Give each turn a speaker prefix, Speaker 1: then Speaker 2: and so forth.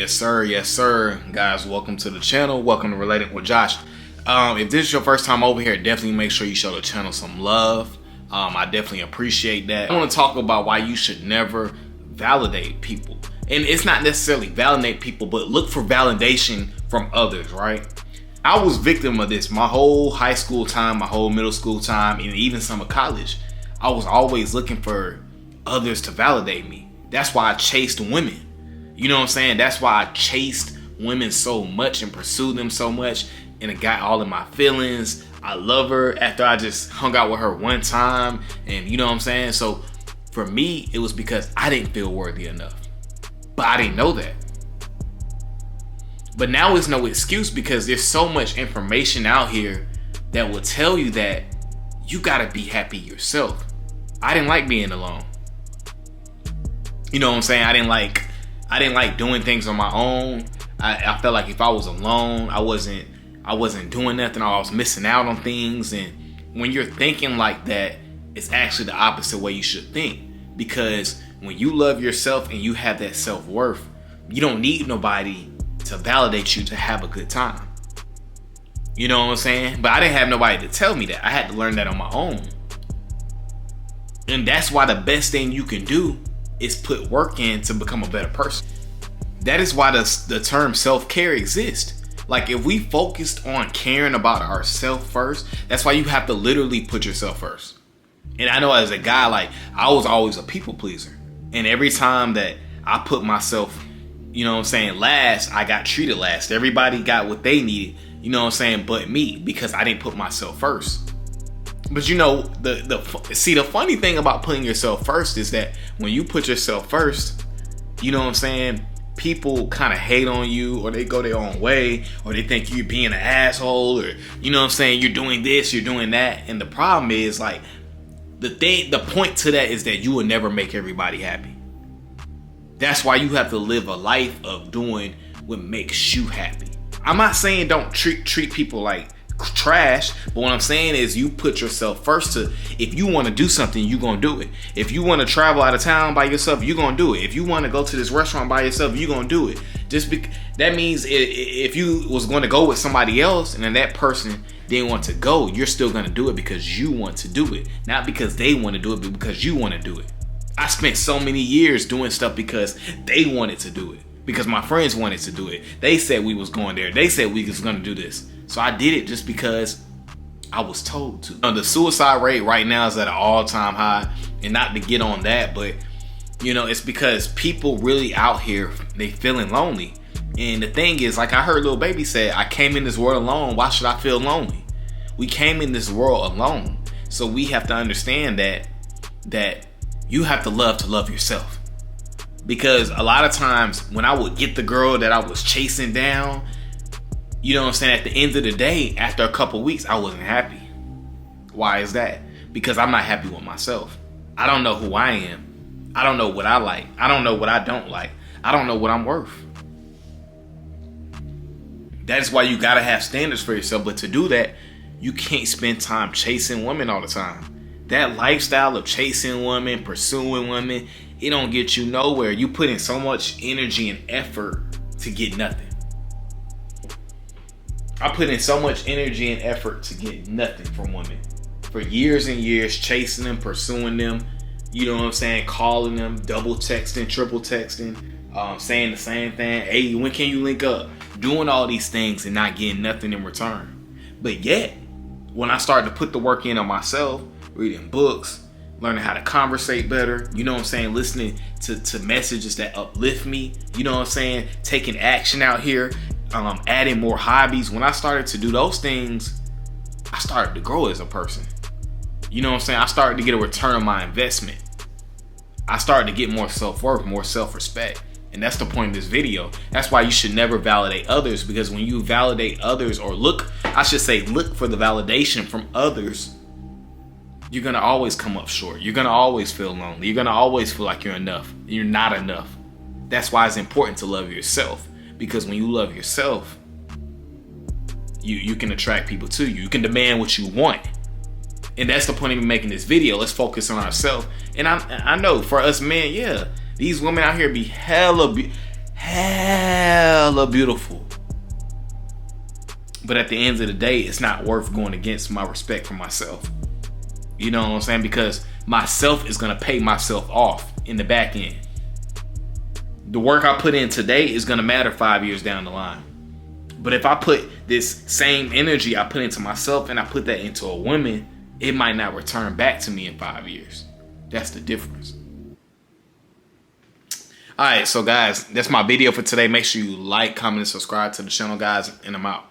Speaker 1: Yes sir, guys. Welcome to the channel. Welcome to Relating with Josh. If this is your first time over here, definitely make sure you show the channel some love. I definitely appreciate that. I want to talk about why you should never validate people, and it's not necessarily validate people, but look for validation from others. Right? I was victim of this my whole high school time, my whole middle school time, and even some of college. I was always looking for others to validate me. That's why I chased women. You know what I'm saying? That's why I chased women so much and pursued them so much, and it got all in my feelings. I love her after I just hung out with her one time, and you know what I'm saying? So for me, it was because I didn't feel worthy enough. But I didn't know that. But now it's no excuse, because there's so much information out here that will tell you that you gotta be happy yourself. I didn't like being alone. You know what I'm saying? I didn't like doing things on my own. I felt like if I was alone, I wasn't doing nothing, or I was missing out on things. And when you're thinking like that, it's actually the opposite way you should think. Because when you love yourself and you have that self-worth, you don't need nobody to validate you to have a good time. You know what I'm saying? But I didn't have nobody to tell me that. I had to learn that on my own. And that's why the best thing you can do is put work in to become a better person. That is why the term self-care exists. Like, if we focused on caring about ourselves first, that's why you have to literally put yourself first. And I know as a guy, like, I was always a people pleaser. And every time that I put myself, you know what I'm saying, last, I got treated last. Everybody got what they needed, you know what I'm saying, but me, because I didn't put myself first. But you know, the funny thing about putting yourself first is that when you put yourself first, you know what I'm saying, people kind of hate on you, or they go their own way, or they think you're being an asshole, or you know what I'm saying, you're doing this, you're doing that. And the problem is, like, the point to that is that you will never make everybody happy. That's why you have to live a life of doing what makes you happy. I'm not saying don't treat people like trash, but what I'm saying is you put yourself first. To if you want to do something, you're gonna do it. If you want to travel out of town by yourself, you're gonna do it. If you want to go to this restaurant by yourself, you're gonna do it. That means if you was going to go with somebody else and then that person didn't want to go, you're still gonna do it because you want to do it, not because they want to do it, but because you want to do it. I spent so many years doing stuff because they wanted to do it, because my friends wanted to do it. They said we was going there. They said we was gonna do this. So I did it just because I was told to. The suicide rate right now is at an all-time high, and not to get on that, but you know, it's because people really out here, they feeling lonely. And the thing is, like I heard Lil Baby say, I came in this world alone. Why should I feel lonely? We came in this world alone. So we have to understand that you have to love yourself. Because a lot of times when I would get the girl that I was chasing down, you know what I'm saying, at the end of the day, after a couple weeks, I wasn't happy. Why is that? Because I'm not happy with myself. I don't know who I am. I don't know what I like. I don't know what I don't like. I don't know what I'm worth. That is why you gotta have standards for yourself. But to do that, you can't spend time chasing women all the time. That lifestyle of chasing women, pursuing women, it don't get you nowhere. You put in so much energy and effort to get nothing. I put in so much energy and effort to get nothing from women. For years and years, chasing them, pursuing them, you know what I'm saying, calling them, double texting, triple texting, saying the same thing. Hey, when can you link up? Doing all these things and not getting nothing in return. But yet, when I started to put the work in on myself, reading books, learning how to conversate better, you know what I'm saying, listening to messages that uplift me, you know what I'm saying, taking action out here, adding more hobbies. When I started to do those things, I started to grow as a person. You know what I'm saying? I started to get a return on my investment. I started to get more self-worth, more self-respect. And that's the point of this video. That's why you should never validate others, because when you validate others, or look for the validation from others, you're gonna always come up short. You're gonna always feel lonely. You're gonna always feel like you're enough. You're not enough. That's why it's important to love yourself. Because when you love yourself, you can attract people to you. You can demand what you want. And that's the point of me making this video. Let's focus on ourselves. And I know for us men, yeah, these women out here be hella hella beautiful. But at the end of the day, it's not worth going against my respect for myself. You know what I'm saying? Because myself is going to pay myself off in the back end. The work I put in today is going to matter 5 years down the line. But if I put this same energy I put into myself and I put that into a woman, it might not return back to me in 5 years. That's the difference. Alright, so guys, that's my video for today. Make sure you like, comment, and subscribe to the channel, guys, and I'm out.